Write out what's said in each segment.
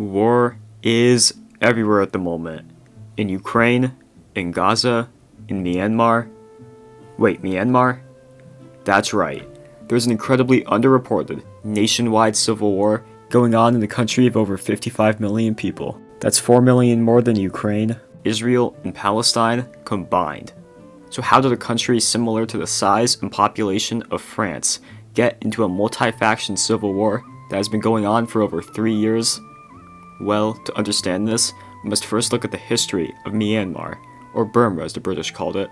War is everywhere at the moment. In Ukraine, in Gaza, in Myanmar. Wait, Myanmar? That's right. There's an incredibly underreported, nationwide civil war going on in the country of over 55 million people. That's 4 million more than Ukraine, Israel, and Palestine combined. So how did a country similar to the size and population of France get into a multi-faction civil war that has been going on for over 3 years? Well, to understand this, we must first look at the history of Myanmar, or Burma as the British called it.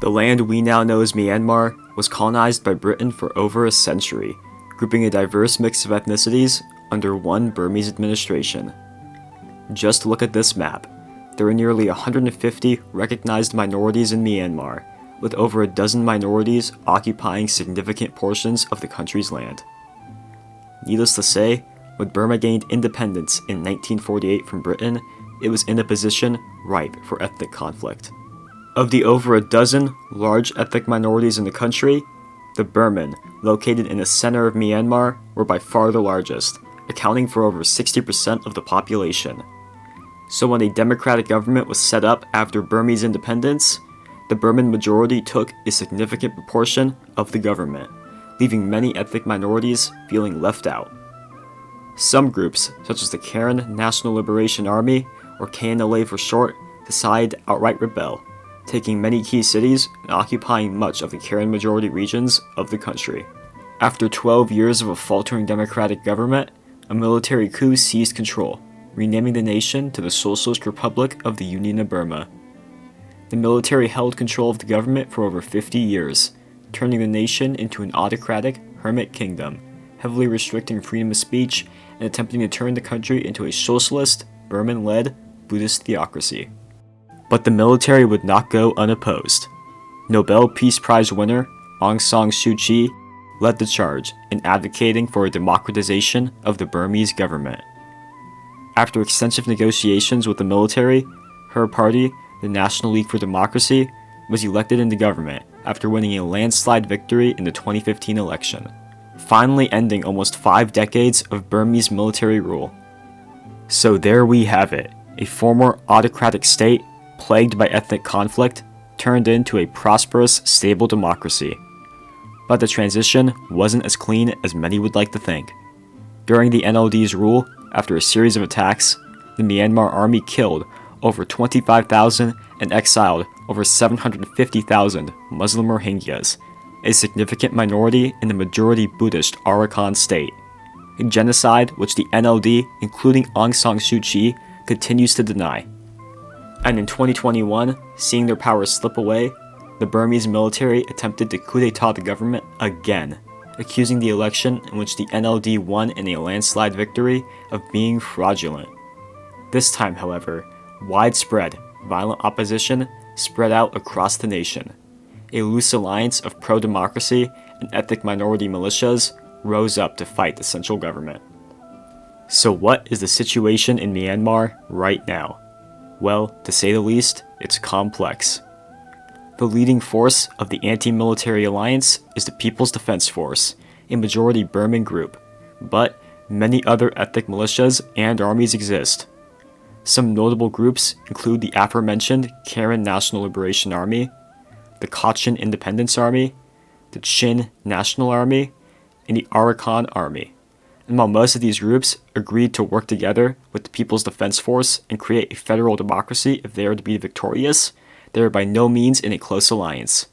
The land we now know as Myanmar was colonized by Britain for over a century, grouping a diverse mix of ethnicities under one Burmese administration. Just look at this map. There are nearly 150 recognized minorities in Myanmar, with over a dozen minorities occupying significant portions of the country's land. Needless to say, when Burma gained independence in 1948 from Britain, it was in a position ripe for ethnic conflict. Of the over a dozen large ethnic minorities in the country, the Burman, located in the center of Myanmar, were by far the largest, accounting for over 60% of the population. So when a democratic government was set up after Burmese independence, the Burman majority took a significant proportion of the government, leaving many ethnic minorities feeling left out. Some groups, such as the Karen National Liberation Army, or KNLA for short, decided to outright rebel, taking many key cities and occupying much of the Karen majority regions of the country. After 12 years of a faltering democratic government, a military coup seized control, renaming the nation to the Socialist Republic of the Union of Burma. The military held control of the government for over 50 years, turning the nation into an autocratic hermit kingdom, heavily restricting freedom of speech and attempting to turn the country into a socialist, Burman-led Buddhist theocracy. But the military would not go unopposed. Nobel Peace Prize winner Aung San Suu Kyi led the charge in advocating for a democratization of the Burmese government. After extensive negotiations with the military, her party, the National League for Democracy, was elected into government after winning a landslide victory in the 2015 election, finally ending almost 5 decades of Burmese military rule. So there we have it, a former autocratic state plagued by ethnic conflict turned into a prosperous, stable democracy. But the transition wasn't as clean as many would like to think. During the NLD's rule, after a series of attacks, the Myanmar army killed over 25,000 and exiled over 750,000 Muslim Rohingyas, a significant minority in the majority Buddhist Arakan state, a genocide which the NLD, including Aung San Suu Kyi, continues to deny. And in 2021, seeing their power slip away, the Burmese military attempted to coup d'etat the government again, accusing the election in which the NLD won in a landslide victory of being fraudulent. This time, however, widespread, violent opposition spread out across the nation. A loose alliance of pro-democracy and ethnic minority militias rose up to fight the central government. So what is the situation in Myanmar right now? Well, to say the least, it's complex. The leading force of the anti-military alliance is the People's Defense Force, a majority Burman group, but many other ethnic militias and armies exist. Some notable groups include the aforementioned Karen National Liberation Army, the Kachin Independence Army, the Chin National Army, and the Arakan Army. And while most of these groups agreed to work together with the People's Defense Force and create a federal democracy if they are to be victorious, they are by no means in a close alliance.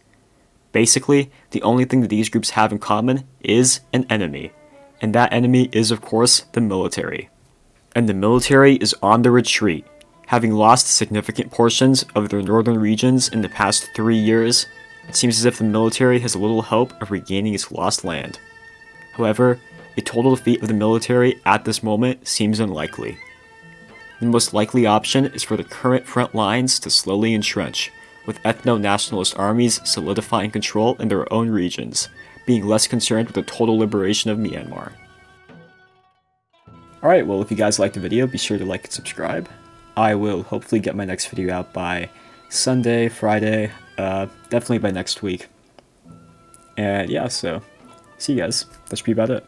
Basically, the only thing that these groups have in common is an enemy, and that enemy is, of course, the military. And the military is on the retreat, having lost significant portions of their northern regions in the past 3 years. It seems as if the military has little hope of regaining its lost land. However, a total defeat of the military at this moment seems unlikely. The most likely option is for the current front lines to slowly entrench, with ethno-nationalist armies solidifying control in their own regions, being less concerned with the total liberation of Myanmar. Alright, well, if you guys liked the video, be sure to like and subscribe. I will hopefully get my next video out by Sunday, Friday, definitely by next week. And yeah, so see you guys. That should be about it.